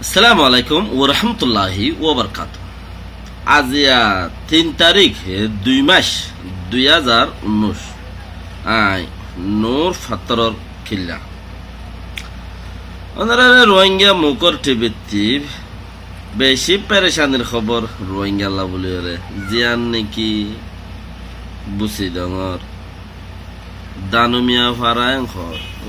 আসসালামু আলাইকুম ওয়া রাহমাতুল্লাহি ওয়া বারাকাতুহু। আজিয়া 3 তারিখ 2 মাস 2019 আই নূর ফাতরর কিল্লা ওনারা রোহিঙ্গা মুকর টিভিতে বেশি পেরেশানির খবর রোহিঙ্গা আল্লাহ বলে রে জিয়ান নাকি বুসি ডঙর দানুমিয়া ভাড়া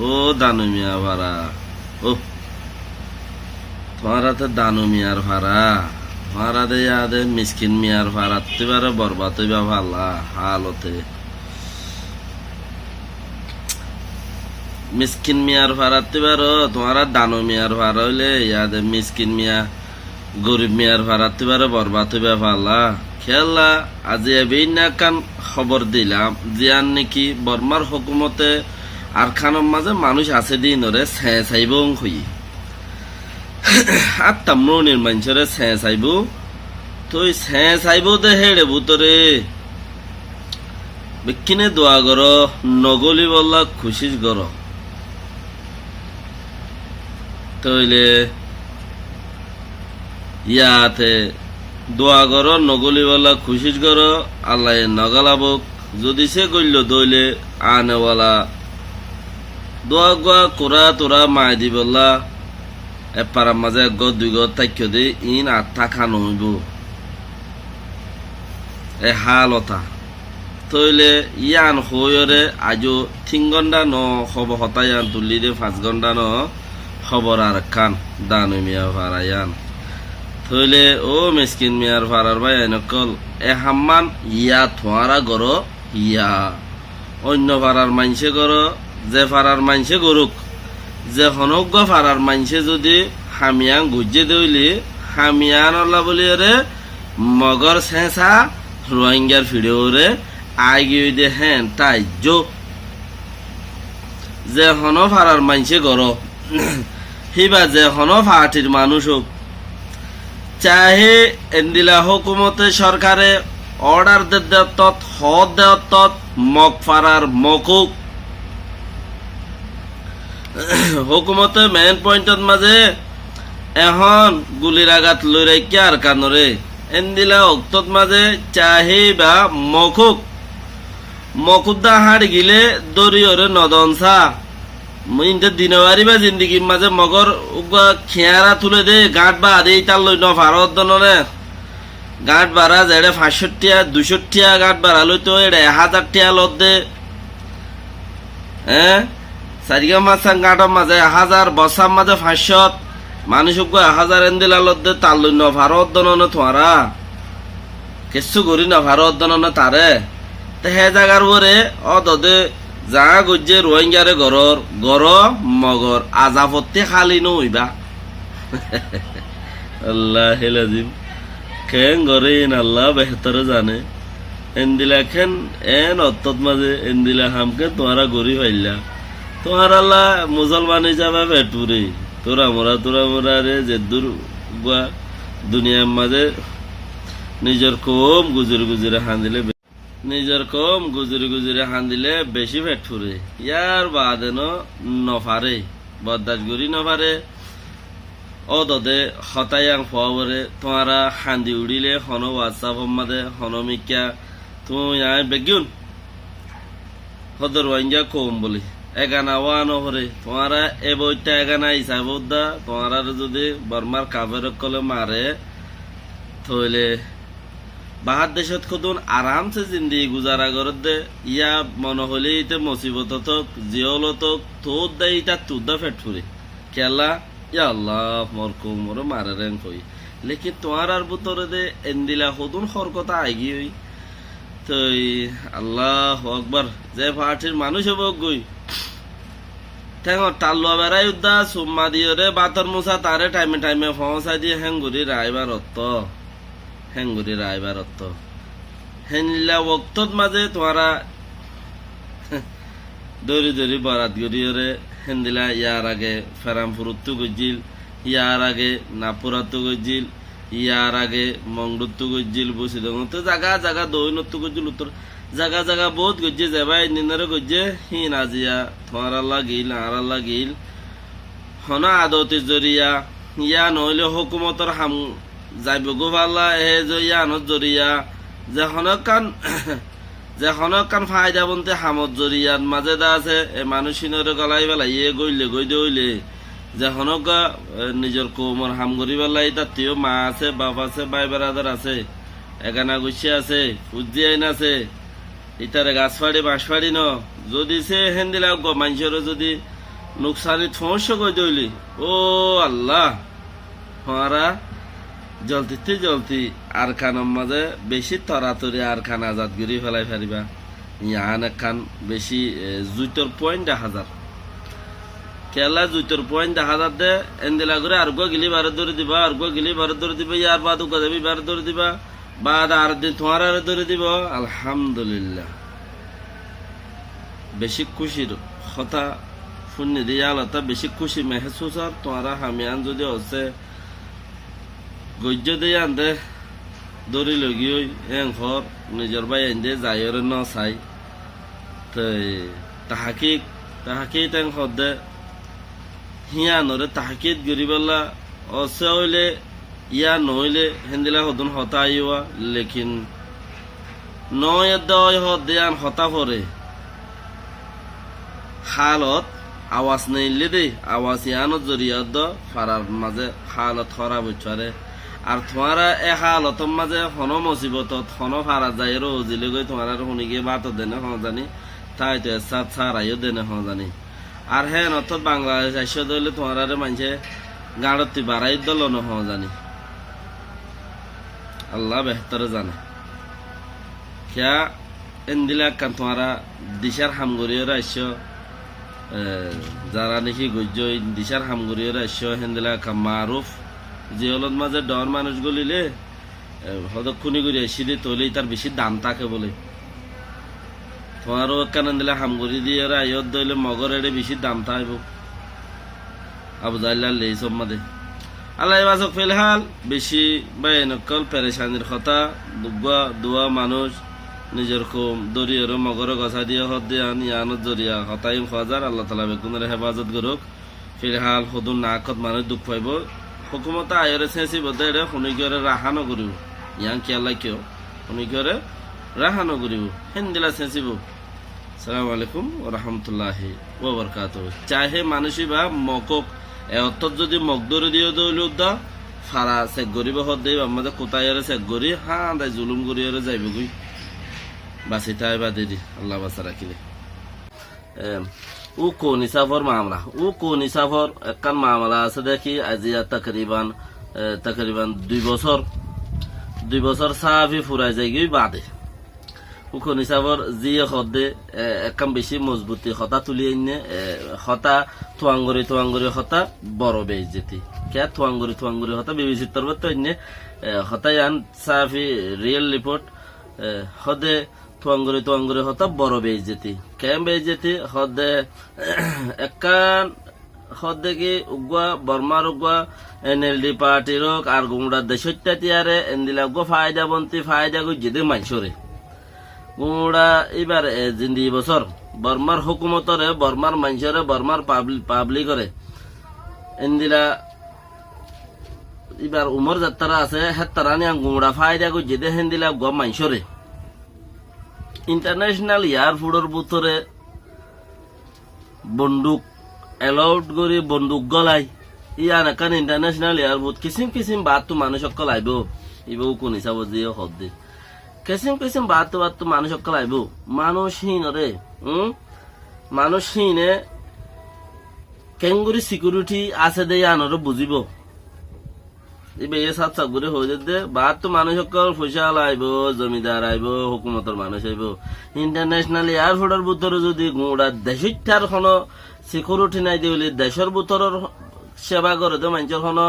ও দানুমিয়া ভাড়া ও তোমারা তো দানু মিয়ার ভাড়া ভাড়া দে ইয়াদে মিসকিন মিয়ার ভাড়া তুইবারে বরবাদ হইবা ভাল্লা হালতে মিসকিন মিয়ার ভাড়া তুইবার তোমারা দানু মিয়ার ভাড়া হইলে ইয়াদে মিসকিন মিয়া গরিব মিয়ার ভাড়া তুইবারে বরবাদ হইবা ভাল্লা খেলা আজি এবিনা কান খবর দিলাম জিয়ান নাকি বর্মার হুকুমতে আর খানের মাঝে মানুষ আছে দিনরে চাইব হই আত্মা মনের মানুষরে চাইব তুই চাইব দে হেড়ে ভূতরে বিক্ষিনে দোয়া কর নগলি বললা খুশি কর তইলে ইয়াতে দোয়া কর নগলি বললা খুশি কর আল্লাহ নগালাবক যদি সে করল দইলে আনেওয়ালা দোয়া গোয়া কোরা তোরা মাই দি বললা এপারার মাঝে এক দুই গড় তাক্য দি ইন আত্মা খান হইব এ হালতা তইলে ইয়ান হইরে আজও 3 ঘন্টা ন খবর হতায়ান তুলি দে 5 ঘন্টা ন খবর আর খান দানু মিয়া ভাড়ায়ান তইলে ও মিসকিন মিয়ার ভাড়ার ভাই নকল এ হাম্মান ইয়া থোয়ারা গর ইয়া অন্য ভাড়ার মাইনসে গর যে ভাড়ার মাইনসে গরুক যে হনজ্ঞ ফারার মানছে যদি হামিয়ান গুজে দইলে হামিয়ান আল্লাহ বলি রে মগর শেষা রোহিঙ্গার ভিডিও রে আগে দে হেন তাই যে হন ফারার মানছে গর হিবা যে হন ফাটির মানুষ হোক চাহে এন্দিলা হুকুমতে সরকারে অর্ডার দেত হদ দেত মগ ফারার মকুক হুকুমতে মেইন পয়েন্টত মাঝে এখন গুলির আঘাত লৈ রাখিয়া আর কানরে এন্দিলা অক্তত মাঝে চাহি বা মকুদা হাড় গিলে দরিয়রে নদনসা ইনতে দিনবারি বা জিন্দিগির মাঝে মগর খেয়ারা তুলে দে গাঁট বা আদি তার লই ন ভারত দনরে গাঁট বাড়া যেড়ে 500 টিয়া 200 টিয়া গাঁট বাড়া লই তো এড়ে 1000 টিয়া লত দে সারিগা মাছাং গাঁটার মাঝে 1000 বসার মাঝে 500 মানুষ 1000 এন্দিলা লদ্দে তার লই ন ভারত দননে তোমারা কিছু করি না ভারত দননে তারে তে হে জাগার পরে অদদে যা গজ্জে রোহিঙ্গারে গর মগর আজাফতে খালি নইবা আল্লাহ লাজিম কেন গরে আল্লাহ বেহতরে জানে এন্দিলা খেন এন অত্তত মাঝে এন্দিলা হামকে তোমারা গরি পাইলা তোমার আল্লাহ মুসলমান হিসাবে বেটুরে তোরা মোরা রে যে দূর দুনিয়ার মাঝে নিজের কম গুজরে হান্দিলে বেশি বেটুরে ইয়ার বাদে নফারে বরদাস গরি নফারে ও দদে হতায়াং ফরে তোমারা হান্দি উড়িলে হন হোয়াটসঅ্যাপ মাঝে হনমিকা তুমি বেগুন হদর ওয়াইঙ্গা কম বলি এগানা ওয়ানো হরে তোমারা এ বইটা এগানা হিসাব দা তোমারা যদি বর্মার কাবের কলে মারে থইলে বাহার দেশত খুদুন আরামসে জিন্দি গুজারা করে দে ইয়া মনে হলে ইতে মুসিবত তোক জিয়ল তোক তোর দে ইটা তুদা ফেট ফুরে কেলা ইয়া আল্লাহ মোর কুমর মারে রেন কই লেকিন তোমার আর বুতরে দে এন্দিলা হদুন খরকতা আইগি হই তই আল্লাহ আকবার যে পার্টির মানুষ হব গই ঠেঙ টাল্লুয়া বেড়াই উদ্দা সুম্মা দিয়ে রে বাতর মুসা তারে টাইমে পৌঁছাই দিয়ে হেঙ্গুরি রায়বার অত্ত হেনলা ওক্তত মাঝে তোমারা দরি বরাত গরিয়রে হেন্দিলা ইয়ার আগে ফেরামপুরত্তু গজিল ইয়ার আগে নাপুরাত্তু গজিল ইয়ার আগে মংডুত্তু গজিল বসি তো জাগা দৈনত্তু গজিল উত্তর জাগা বহুত গজ্জে যাবাই নিনারে গজ্জে হিন আজিয়া তোমার আল্লাহ গিল আর আল্লাহ গিল হন আদতে জরিয়া ইয়া নহলে হুকুমতর হাম যাইব গো পাল্লা এ যে ইয়ানত জরিয়া যেখনক কান ফায়দা বনতে হামত জরিয়ার মাঝে দা আছে এ মানুষিনের গলাই বেলাই এ গইলে গই দইলে যেখনক নিজের কৌমর হাম গরি বেলাই তাতিও মা আছে বাপ আছে ভাই বেড়াদার আছে একানা গুছি আছে উজ্জি আইন আছে ইতারে গাছ ফাড়ি বাঁশ ফাড়ি ন যদি সে হেন্দিলা মানুষের যদি নুকসানি সমস্যা কই দইলি ও আল্লাহ হমারা জলতিতে জলতি আর খানের মাঝে বেশি তরাতরি আর খান আজাদ গিরি ফেলাই ফারিবা ইয়ান খান বেশি জুইতর পয়েন্ট 1000 কেলা জুইতর পয়েন্ট 1000 দে এন্দিলা করে আর গো গিলি বার ধরে দিবা আর গো গিলি বার ধরে দিবা ইয়ার বাদ গো দেবি বার ধরে দিবা বাদ আর দিন তোমার আর ধরে দিব আলহামদুলিল্লাহ বেশি খুশির কথা শুনি দিয়া আলাদা বেশি খুশি মেহসুস আর তোমারা হামিয়ান যদি হচ্ছে গজ্য দিয়ে আনতে দৌড়ি লগি ওই ঘর নিজের বাই আনতে যাইর ন চাই তাহাকি তেন সদে হিয়ানরে তাহাকিত গরিবেলা অসে হইলে ইয়া নহইলে হেন্দিলা সদন হতা আইয়া লেকিন নয় দয় হদে আন হতা পরে হালত আওয়াজ নেইলে দে আওয়াজ ইয়ানত জরিয়াত ফারার মাঝে হালত খারাপ হচ্ছে আর তোমারা এ হালতর মাঝে হন মুসিবত হন ফারা যায় রোজিলে গই তোমার শুনি গিয়ে বাত দেনে হ জানি তাই তো সাত সারাইও দেনে হ জানি আর হ্যাঁ নত বাংলাদেশ আসে দইলে তোমার মানুষে গাড়তি বাড়াই দল ন হ জানি আল্লাহ বেহতর জানে क्या এন্দিলা কান তোমারা দিশার হামগরিও রাইছ যারা নাকি গজ্য দিশার হামগরিও রাইছ হেন্দিলা কাম মারুফ জিয়লত মাঝে ডর মানুষ গলিলে হদক্ষণি করে সিঁড়ি তৈলে তার বেশি দাম থাকে বলে তোমারও কান দিলে হামগরি দিয়ে আয়ত দইলে মগর এড়ে বেশি দাম থাকব আবু জাল্লাল লেই সব মাদে আল্লাহ বাজক ফিলহাল বেশি বা নকল পেরেশানির কথা দুয়া মানুষ নিজের কম দরিয়ার মগর গছা দিয়ে হদ দিয়ে ইয়ানত জরিয়া হতাইম হাজার আল্লাহ তালা বেগুনের হেফাজত করুক ফিলহাল সদুন নাকত মানুষ দুঃখ পাইব হুকুমত আয়রে চেঁচি বোধে এড়ে শুনিকরে রাহা নকরিব ইয়াং কিয়ালাই কিয় শুনিকরে রাহা নকরিব হেন্দিলা চেঁচিব সালাম আলাইকুম ও রহমতুল্লাহি ও বরকাত চাহে মানুষই বা মকক অর্থত যদি মগদরে দিয়ে দৌলি উদ্দা ফারা চেক গরিব হদ দেব আমাদের কোথায় চেক গরি হ্যাঁ দাই জুলুম করি যাইব গই বাসি তাই বা দিদি আল্লাহ বাসা রাখিলে ও কোন হিসাবর মামলা ও কোন হিসাবর একখান মামলা আছে দেখি আজিয়া তকরিবান 2 বছর সাফি ফুরাই যায় গই বাদে ও কোন হিসাবর জিয়ে হদে একখান বেশি মজবুতি হতা তুলি এনে হতা থুয়াঙ্গরি হতা বড় বেজ যেতি কে থুয়াঙ্গরি হতা বিবিসি তরবত এনে হতায়ান সাফি রিয়েল রিপোর্ট হদে থুয়াঙ্গরি হতা বড় বেজ যেতি কেম বেজ যেতি হদে একখান হদে কি উগুয়া বর্মার উগুয়া এনএলডি পার্টির আর গুমরা দেশত্যা তিয়ারে এন্দিলা গো ফায়দা বন্তি ফায়দা গো যেদি মাইছরে গুমরা এবার জিন্দি বছর বর্মার হুকুমতরে বর্মার মানুষরে বর্মার পাবলিকরে এন্দিলা এবার উমর যাত্রা আছে হেতারা নিয়ে গুমরা ফায়দা গো যেদি হেন্দিলা গো মাইছরে ইন্টারন্যাশনাল এয়ারপোর্টের ভিতরে বন্দুক এলাউড করে বন্দুক গলাই ইয়ান এখান ইন্টারন্যাশনাল এয়ারপোর্ট কিসিম বাদ তো মানুষ সকল আইব ইব কোন হিসাব দিয়ে হদ্দে কিসিম বাদ তো মানুষ সকল আইব মানুষহীন রে মানুষহীনে কেঙ্গুরি সিকিউরিটি আছে দে আনর বুঝিব ইবে এ সাত সাগুরে হয়ে দে বাদ তো মানুষ সকল পয়সা আইব জমিদার আইব হুকুমতর মানুষ আইব ইন্টারন্যাশনাল এয়ারপোর্টের ভিতরে যদি গুড়া দেশিঠার কোনো সিকিউরিটি নাই দিলে দেশের ভিতরের সেবা করে দে মানুষের কোনো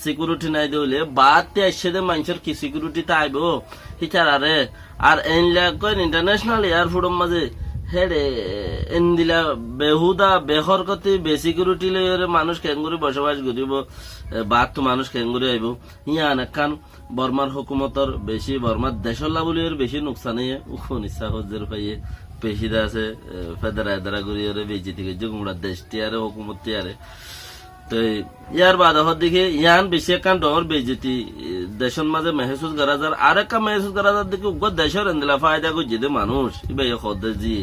সিকিউরিটি নাই দিলে বাদ আসছে দে মানুষের কি সিকিউরিটি আইব হিচার আরে আর ইন্টারন্যাশনাল এয়ারপোর্টের মাঝে হেডে এন্দিলা বেহুদা বেহরকতি বেসিকিউরিটি লইরে মানুষ কেঙ্গুরি বসবাস করিব বাদ তো মানুষ কেঙ্গুরি আইব ইয়ান একান বর্মার হুকুমতর বেশি বর্মার দেশর লাভলির বেশি নোকসানে উখন ইচ্ছা হজ্জের পাইয়ে পেশিদা আছে ফেদারা এদারা করিয়ে বেজি থেকে গুমরা দেশ টিয়ারে হুকুমত টিয়ারে তো ইয়ার বাদে দিকে ইয়ান বেশি একখান ডর বেজেতি দেশের মাঝে মেহসুস করা যার আর একটা মেহসুস করা যার দিকে উগ্র দেশের এন্দিলা ফায়দা করছে যে মানুষ ইবাই খদ্দে জি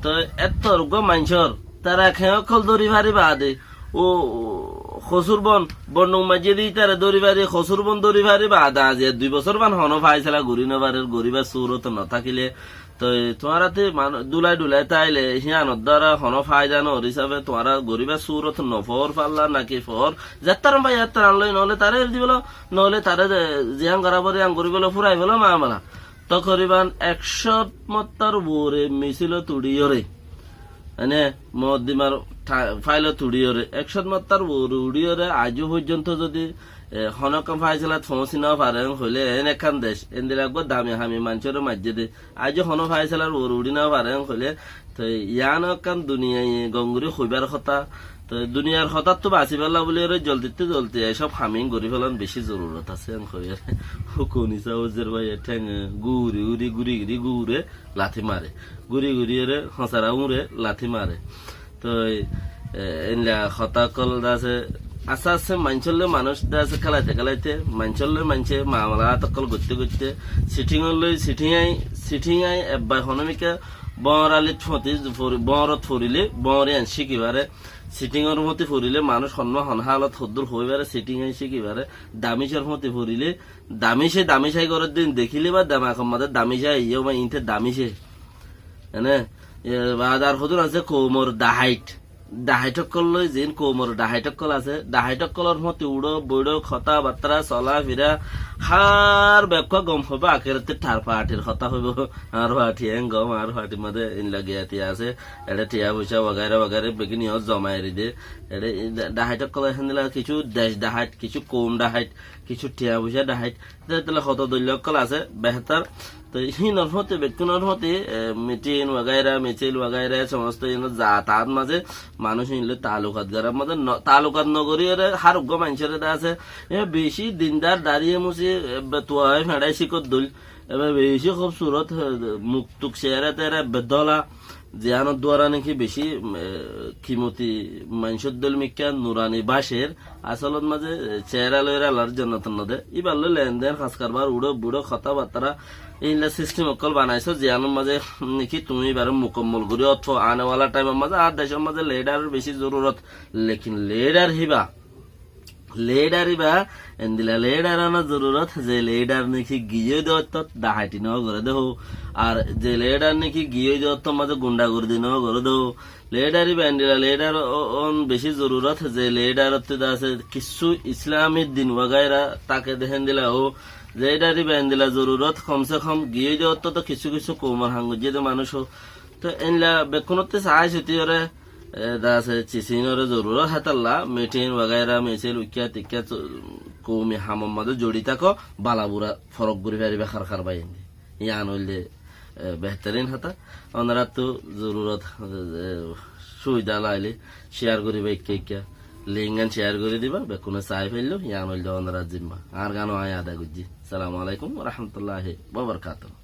তো এত উগ্র মানুষের তারা খেয়ে খল দড়ি ভারি বাদে ও খসুর বন বন্ড মাঝে দিই তারা দড়ি ভারি খসুর বন দড়ি ভারি বাদা আজ 2 বছর বান হন ফাইসলা ঘুরি নবারের গরিবার সুরত ন থাকিলে তো তোমারাতে দুলাই দুলাই তাইলে হিয়ানোর দ্বারা হন ফায়দা নর হিসাবে তোমারা গরিবার সুরত নফর পাল্লা নাকি ফর যাত্রার ভাই যাত্রা আনলো নহলে তারে দিবল নহলে তারে জিয়াং গড়াবরে আং গরিবল ফুরাই বলো মা মালা তো করিবান 100 মত্তার বোরে মিছিল তুড়িয়রে মানে মদিমার ফাইল তুড়িয়রে 100 মত্তার বোরে উড়িয়রে আজও পর্যন্ত যদি হনকম ফাইসলা থমসি না পারে হইলে এখান দেশ এন্দি লাগবো দামি হামি মানুষের মাঝে দে আজ হন ফাইসলার উড়ি না পারে হইলে তো ইয়ান কান দুনিয়ায় গঙ্গুরি হইবার কথা তো দুনিয়ার হঠাৎ তো বাঁচি পেলা বলে জলদিতে জলদি এসব হামিং গড়ি ফেলান বেশি জরুরত আছে কোনি চাউজের ভাই ঠ্যাং গুড়ি উড়ি গুড়ি গুড়ি গুড়ে লাথি মারে গুড়ি গুড়ি রে হসারা উড়ে লাথি মারে তো এনলা হতা কল আছে আস্তে আস্তে মাঞ্চলে মানুষ আছে খেলাইতে খেলাইতে মাঞ্চলে মানছে মামলা তকল করতে করতে সিটিং আই এবার হনমিকা বরালিত ফতি বরত ফরিলে বরে আন শিকিবারে সিটিং এর মতে ফরিলে মানুষ হন হালত হদ্দুর হইবারে সিটিং আই শিকিবারে দামিশের মতে ফরিলে দামিশাই করার দিন দেখিলে বা দামাকম মাদের দামিশাই ইয়ে বা ইনতে দামিশে মানে বাদার হদুর আছে কোমর ডাহাইটকল লই যেন কোমর ডাহাইটকল আছে ডাহাইটকলর মতে উড়ো বইড়ো খতা বাত্রা চলা ফিরা হার ব্যাখ্যা গম হবে আখেরাতে ঠার পাটির কথা হইব আর হাটি গম আর হাটির মধ্যে লাগিয়াতি আছে এটা টিয়া পয়সা ওগাইরা ওগাইরে বেগিনি জমাইরি দে এটা ডাহাইটকল এখন দিলা কিছু দেশ ডাহাইট কিছু কম ডাহাইট কিছু টিয়া পয়সা ডাহাইট তাহলে কত দলীয়কল আছে বেহতার তো হিনর হতে ব্যক্তির হতে মিটিং ওগাইরা মিছিল ওগাইরা সমস্ত যাতায়াত মাঝে মানুষ নিলে তালুকাত গারার মধ্যে তালুকাত নগরী হার উগ্র মানুষের আছে বেশি দিনদার দাঁড়িয়ে মুছি তোয়াই ফেড়াই শিকত দল এবার বেশি খুবসুরত মুক্তুক চেহারা তেরা বেদলা জিয়ানোর দ্বারা নাকি বেশি খিমতি মানুষের দল মিকা নুরানি বাসের আসলত মাঝে চেহারা লইরা লার জন্নত নদে এবার লেনদেন খাস কারবার উড়ো বুড়ো কথাবার্তা এইলা সিস্টেম অকল বানাইছো জিয়ানোর মাঝে নাকি তুমি এবার মুকম্মল করি অথবা আনেওয়ালা টাইমের মাঝে আর দেশের মাঝে লেডারের বেশি জরুরত লেকিন লেডার এন্দিলা লেডার আনা জরুরত যে লেডার নাকি গিয়ে দেওয়াত ডাহাইটি নেওয়া করে দেহ আর যে লেডার নাকি গিয়ে দেওয়াত মাঝে গুন্ডা করে দি নেওয়া করে দেহ লেডার এন্দিলা লেডার বেশি জরুরত যে লেডার আছে কিছু ইসলামী দিন ওয়াগাইরা তাকে দেখেন দিলা ও লেডার এন্দিলা জরুরত কমসে কম গিয়ে দেওয়াত তো কিছু কিছু কৌমার হাঙ্গ যে মানুষ তো এনলা বেকুনতে সাহায্য হতে আছে চিচিনর জরুরত হাতাল্লা মিটিং ওয়াগাইরা মিছিল উকিয়া টিকিয়া কৌমি হামম মাঝে জড়িত থাকো বালাবুরা ফরক ঘুরি ফেরি বেখার খার বাইন ইয়ান হইলে বেহতরিন হাতা ওনারা তো জরুরত সুবিধা লাইলে শেয়ার করি ইকিয়া লিঙ্গান শেয়ার করে দিবা বেকুনে চাই ফেললো ইয়ান হইলে ওনারা জিম্মা আর গানো আয় আদা গুজি সালামু আলাইকুম রহমতুল্লাহ ওয়া বারাকাতুহু।